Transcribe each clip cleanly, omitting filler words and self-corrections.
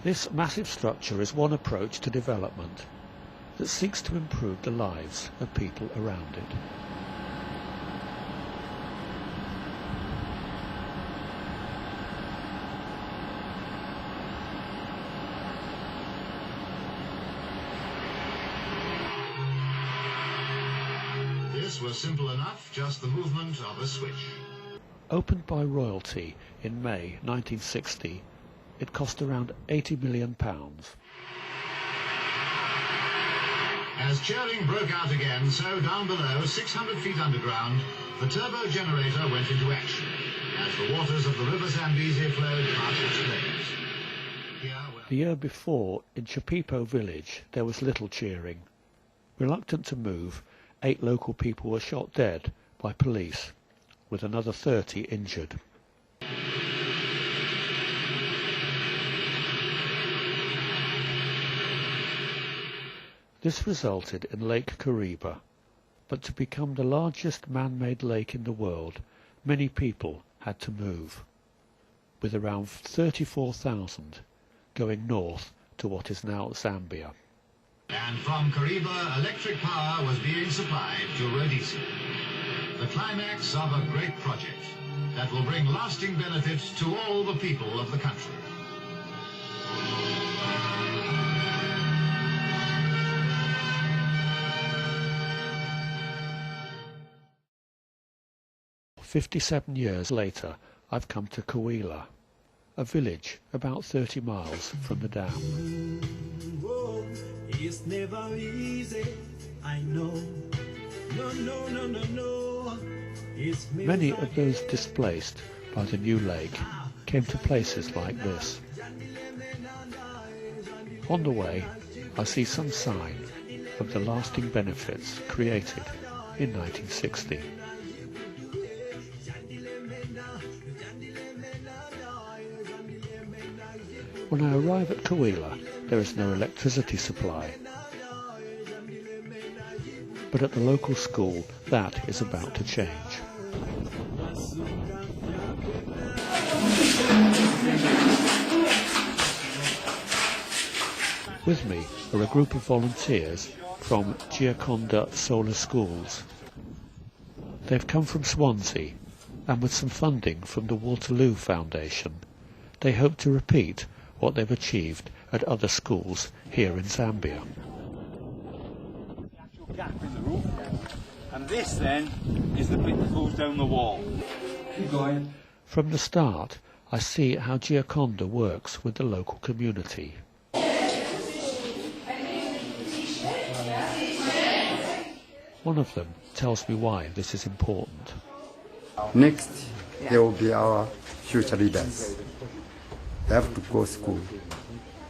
This massive structure is one approach to development that seeks to improve the lives of people around it. This was simple enough, just the movement of a switch. Opened by royalty in May 1960, it cost around £80 million. As cheering broke out again, so down below, 600 feet underground, the turbo generator went into action as the waters of the river Zambezi flowed past its flames. The year before, in Chapipo village, there was little cheering. Reluctant to move, 8 local people were shot dead by police, with another 30 injured. This resulted in Lake Kariba, but to become the largest man-made lake in the world, many people had to move, with around 34,000 going north to what is now Zambia. And from Kariba, electric power was being supplied to Rhodesia, the climax of a great project that will bring lasting benefits to all the people of the country. "57 years later, I've come to Kawila, a village about 30 miles from the dam. It's never easy, I know. No. Many of those displaced by the new lake came to places like this. On the way, I see some sign of the lasting benefits created in 1960. When I arrive at Kawila, there is no electricity supply. But at the local school, that is about to change. With me are a group of volunteers from Gioconda Solar Schools. They've come from Swansea, and with some funding from the Waterloo Foundation, they hope to repeat what they've achieved at other schools here in Zambia. The actual gap in the roof, and this then is the bit that goes down the wall. Keep going. From the start, I see how Gioconda works with the local community. One of them tells me why this is important. Next, there will be our future leaders. They have to go to school,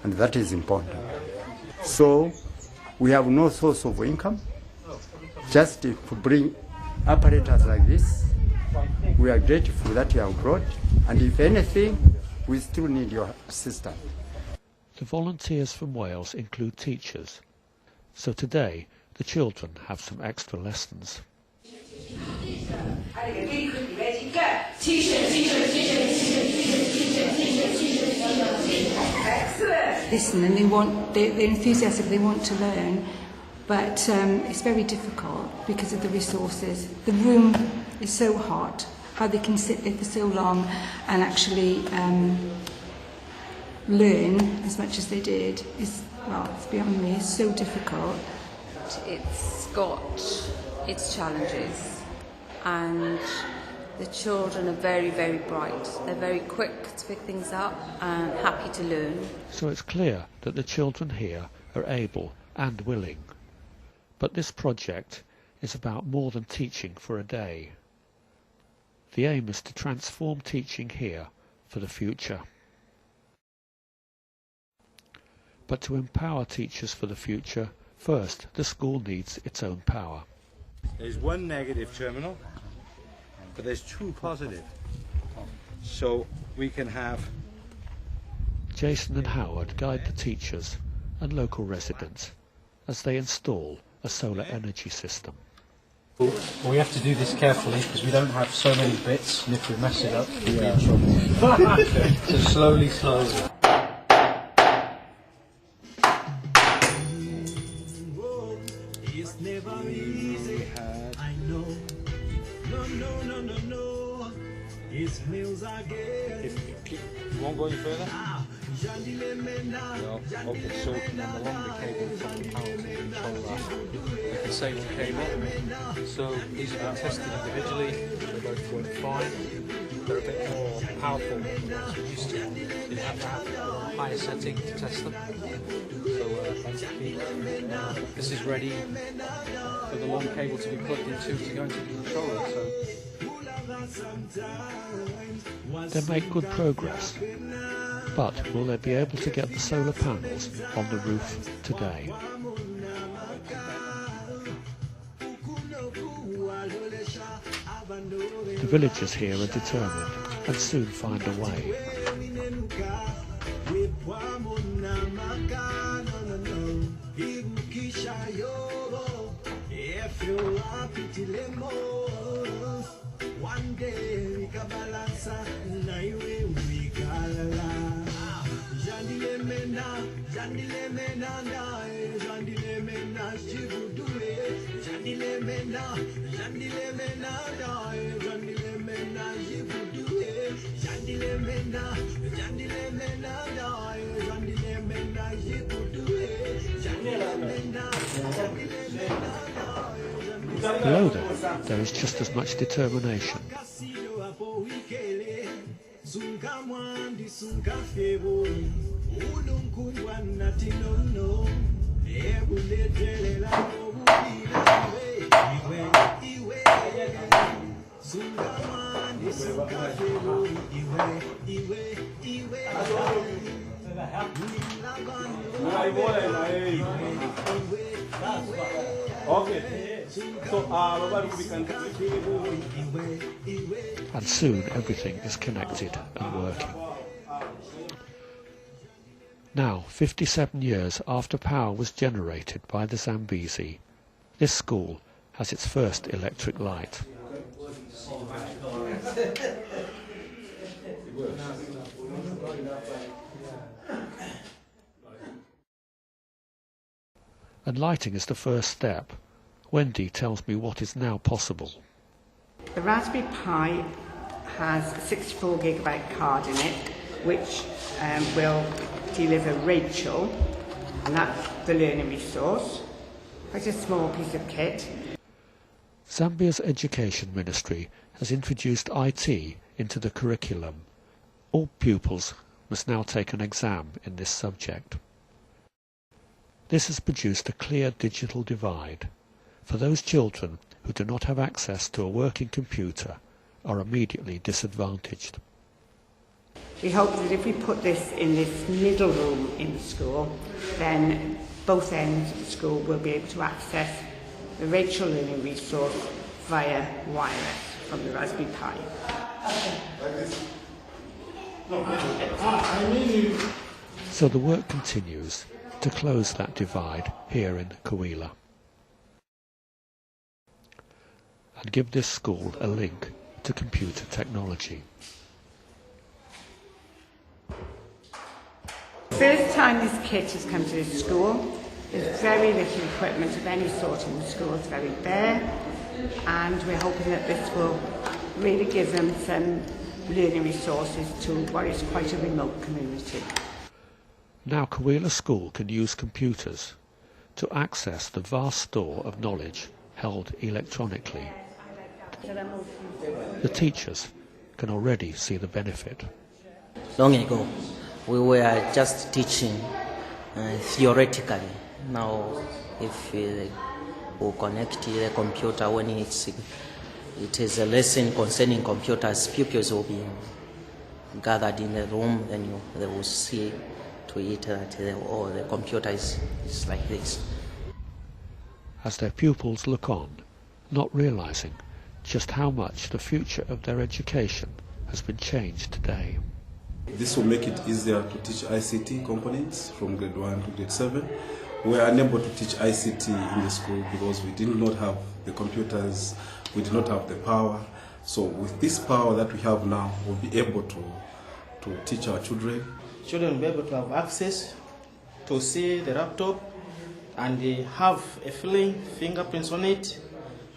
and that is important. So, we have no source of income. Just to bring apparatus like this, we are grateful that you have brought, and if anything, we still need your assistance. The volunteers from Wales include teachers, so today the children have some extra lessons. Listen, and they're enthusiastic, they want to learn, but it's very difficult because of the resources. The room is so hot, how they can sit there for so long and actually learn as much as they did is, well, it's beyond me, it's so difficult. It's got its challenges, and the children are very, very bright. They're very quick to pick things up and happy to learn. So it's clear that the children here are able and willing. But this project is about more than teaching for a day. The aim is to transform teaching here for the future. But to empower teachers for the future, first the school needs its own power. There's one negative terminal, but there's 2 positive. So we can have... Jason and Howard guide the teachers and local residents as they install a solar energy system. Well, we have to do this carefully because we don't have so many bits, and if we mess it up, we'll be in trouble. So slowly. no. His meals are good. You won't go any further? Well, okay, so along the cable from the power to control that, we can say one cable. So these have been tested individually, they both work fine. They're a bit more powerful than what we're used to. You have to have a higher setting to test them. So that's the key. This is ready for the long cable to be plugged into to go into the controller. So They make good progress, but will they be able to get the solar panels on the roof today? The villagers here are determined and soon find a way. One day we can balance na iwe we kalala. Jandile mena ndae, jandile mena shibudule, jandile mena ndae, jandile mena shibudule, jandile mena ndae, jandile mena shibudule, jandile mena Below them, there is just as much determination. And soon everything is connected and working. Now, 57 years after power was generated by the Zambezi, this school has its first electric light. And lighting is the first step. Wendy tells me what is now possible. The Raspberry Pi has a 64 gigabyte card in it, which will deliver Rachel, and that's the learning resource. Quite a small piece of kit. Zambia's Education Ministry has introduced IT into the curriculum. All pupils must now take an exam in this subject. This has produced a clear digital divide. For those children who do not have access to a working computer are immediately disadvantaged. We hope that if we put this in this middle room in the school, then both ends of the school will be able to access the Rachel learning resource via wireless from the Raspberry Pi. So the work continues to close that divide here in Kariba and give this school a link to computer technology. First time this kit has come to this school, there's very little equipment of any sort in the school, it's very bare, and we're hoping that this will really give them some learning resources to what is quite a remote community. Now Kariba School can use computers to access the vast store of knowledge held electronically. The teachers can already see the benefit. Long ago, we were just teaching theoretically. Now, if we connect the computer when it is a lesson concerning computers, pupils will be gathered in the room, then they will see to it that the computer is like this. As their pupils look on, not realizing just how much the future of their education has been changed today. This will make it easier to teach ICT components from grade 1 to grade 7. We were unable to teach ICT in the school because we did not have the computers, we did not have the power. So with this power that we have now, we'll be able to teach our children. Children will be able to have access to see the laptop and they have a fingerprints on it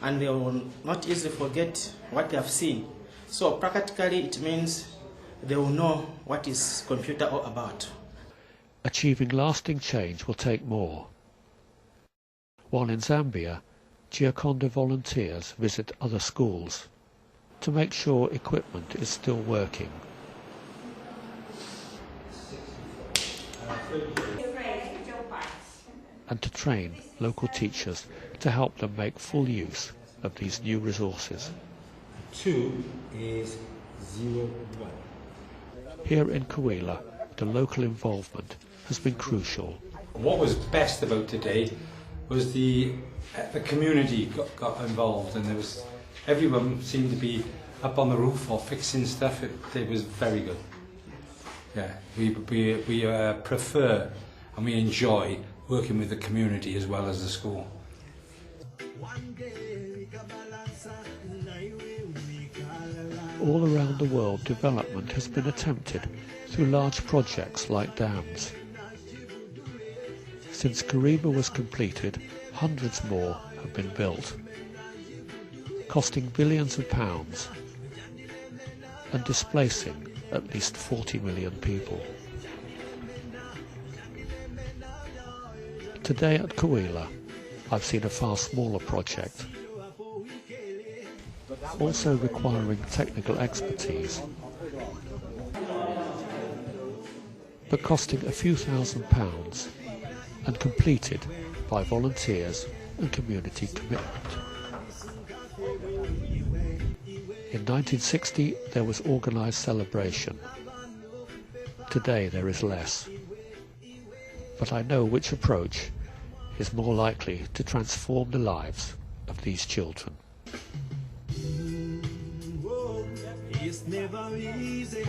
and they will not easily forget what they have seen. So practically it means they will know what is computer all about. Achieving lasting change will take more. While in Zambia, Gioconda volunteers visit other schools to make sure equipment is still working. And to train local teachers to help them make full use of these new resources. 2 is 0, 1. Here in Kariba, the local involvement has been crucial. What was best about today was the community got involved, and everyone seemed to be up on the roof or fixing stuff. It was very good. Yeah, we prefer and we enjoy working with the community as well as the school. All around the world, development has been attempted through large projects like dams. Since Kariba was completed, hundreds more have been built, costing billions of pounds and displacing at least 40 million people. Today at Kariba, I've seen a far smaller project, also requiring technical expertise, but costing a few £1,000s and completed by volunteers and community commitment. In 1960 there was organised celebration. Today there is less. But I know which approach is more likely to transform the lives of these children. It's never easy,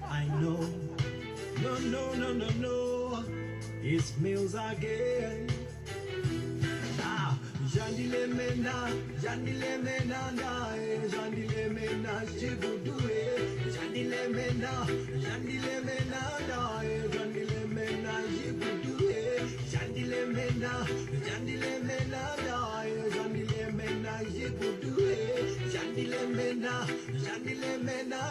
I know. No, no, no, no, no. It smells again. Ah, Jandile mena, Jandile mena, Jandile mena, Jibudue, Jandile mena, Jandile mena, Jandile mena, Jibudue, Jandile mena, Jandile mena, Jandile mena, Jibudue, Jandile mena, Jandile mena.